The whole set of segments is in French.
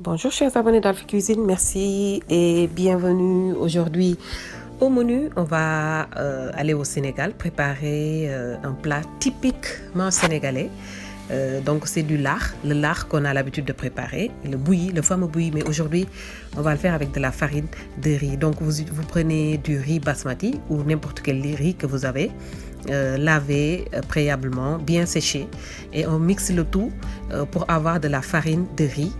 Bonjour chers abonnés d'Alphie Cuisine, merci et bienvenue. Aujourd'hui au menu, on va aller au Sénégal préparer un plat typiquement sénégalais. Donc c'est du lard, le lard qu'on a l'habitude de préparer, le bouilli, le fameux bouilli, mais aujourd'hui on va le faire avec de la farine de riz. Donc vous prenez du riz basmati ou n'importe quel riz que vous avez, lavé préalablement, bien séché, et on mixe le tout pour avoir de la farine de riz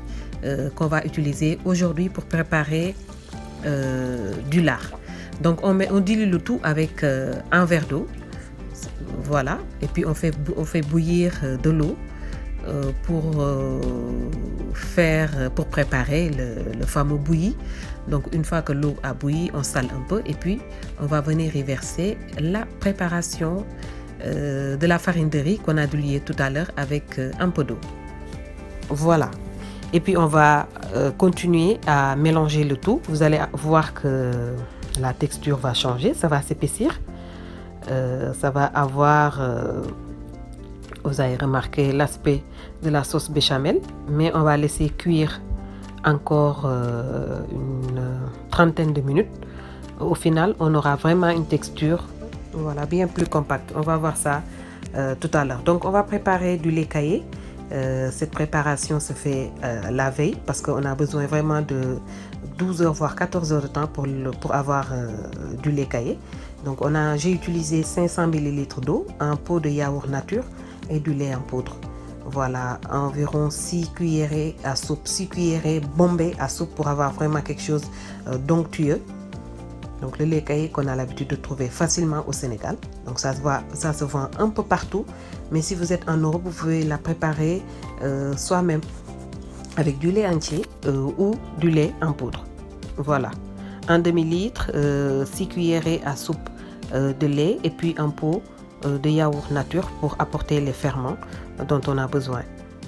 qu'on va utiliser aujourd'hui pour préparer du lard. Donc on dilue le tout avec un verre d'eau. Voilà, et puis on fait bouillir de l'eau pour préparer le fameux bouilli. Donc une fois que l'eau a bouilli, on sale un peu et puis on va venir y verser la préparation de la farine de riz qu'on a diluée tout à l'heure avec un peu d'eau. Voilà, et puis on va continuer à mélanger le tout. Vous allez voir que la texture va changer, ça va s'épaissir. Ça va avoir, vous avez remarqué l'aspect de la sauce béchamel, mais on va laisser cuire encore une trentaine de minutes. Au final, on aura vraiment une texture, voilà, bien plus compacte. On va voir ça tout à l'heure. Donc, on va préparer du lait caillé. Cette préparation se fait la veille parce qu'on a besoin vraiment de 12 heures voire 14 heures de temps pour avoir du lait caillé. Donc j'ai utilisé 500 ml d'eau, un pot de yaourt nature et du lait en poudre. Voilà, environ 6 cuillerées à soupe, 6 cuillerées bombées à soupe pour avoir vraiment quelque chose d'onctueux. Donc le lait caillé qu'on a l'habitude de trouver facilement au Sénégal. Donc ça se vend un peu partout. Mais si vous êtes en Europe, vous pouvez la préparer soi-même avec du lait entier ou du lait en poudre. Voilà, un demi-litre, 6 cuillerées à soupe de lait et puis un pot de yaourt nature pour apporter les ferments dont on a besoin.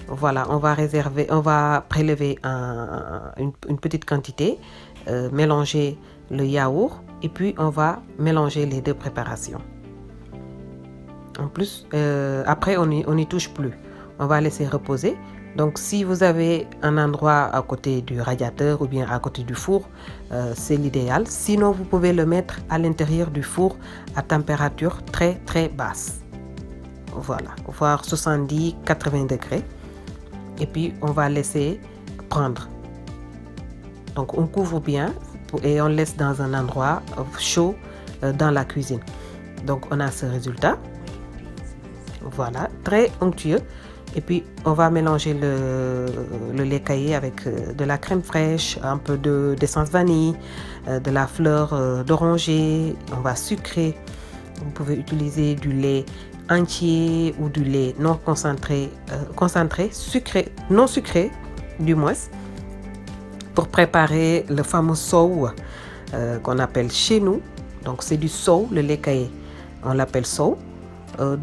Voilà, on va prélever une petite quantité, mélanger le yaourt et puis on va mélanger les deux préparations. En plus, après on n'y touche plus, on va laisser reposer. Donc si vous avez un endroit à côté du radiateur ou bien à côté du four, c'est l'idéal. Sinon vous pouvez le mettre à l'intérieur du four à température très basse. Voilà, voire 70-80 degrés. Et puis on va laisser prendre. Donc on couvre bien et on laisse dans un endroit chaud dans la cuisine. Donc on a ce résultat. Voilà, très onctueux. Et puis on va mélanger le lait caillé avec de la crème fraîche, un peu d'essence vanille, de la fleur d'oranger. On va sucrer. Vous pouvez utiliser du lait entier ou du lait non concentré, sucré, non sucré du moins, pour préparer le fameux sow qu'on appelle chez nous. Donc c'est du sow, le lait caillé, on l'appelle sow.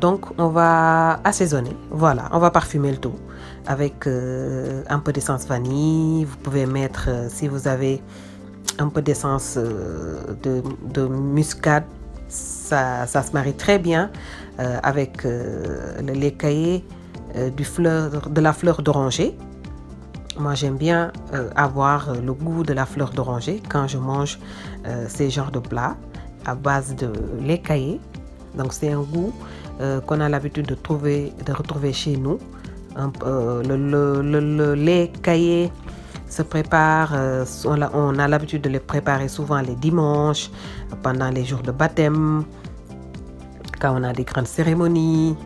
Donc on va assaisonner, voilà, on va parfumer le tout avec un peu d'essence vanille. Vous pouvez mettre, si vous avez un peu d'essence de muscade, ça se marie très bien avec le lait caillé de la fleur d'oranger. Moi j'aime bien avoir le goût de la fleur d'oranger quand je mange ces genres de plats à base de lait caillé. Donc c'est un goût qu'on a l'habitude de retrouver chez nous. Le lait caillé se prépare, on a l'habitude de le préparer souvent les dimanches, pendant les jours de baptême, quand on a des grandes cérémonies.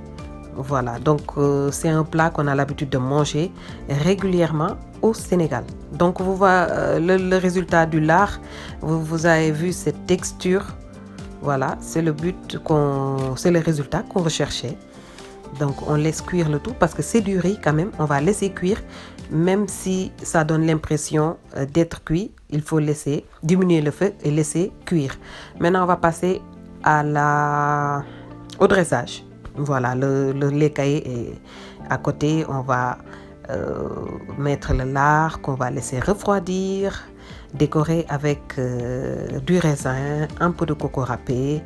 Voilà, donc c'est un plat qu'on a l'habitude de manger régulièrement au Sénégal. Donc vous voyez le résultat du lard, vous avez vu cette texture. Voilà, c'est le résultat qu'on recherchait. Donc on laisse cuire le tout parce que c'est du riz quand même. On va laisser cuire, même si ça donne l'impression d'être cuit. Il faut laisser diminuer le feu et laisser cuire. Maintenant on va passer au dressage. Voilà, le lait caillé est à côté. On va mettre le lard qu'on va laisser refroidir, décorer avec du raisin, un peu de coco râpé.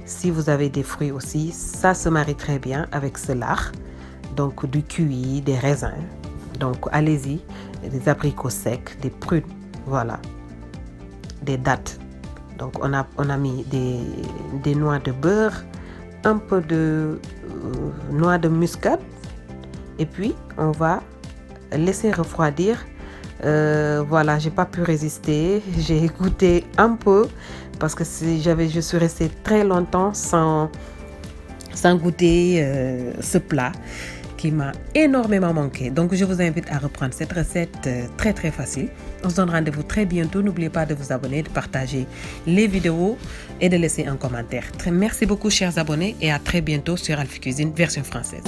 Si vous avez des fruits aussi, ça se marie très bien avec ce lard. Donc du kiwi, des raisins. Donc allez-y, des abricots secs, des prunes, voilà, des dattes. Donc on a mis des noix de beurre, un peu de noix de muscade, et puis on va laisser refroidir. Voilà, j'ai pas pu résister, j'ai goûté un peu parce que je suis restée très longtemps sans goûter ce plat qui m'a énormément manqué. Donc je vous invite à reprendre cette recette très très facile. On se donne rendez-vous très bientôt. N'oubliez pas de vous abonner, de partager les vidéos et de laisser un commentaire. Merci beaucoup chers abonnés et à très bientôt sur Alphie Cuisine version française.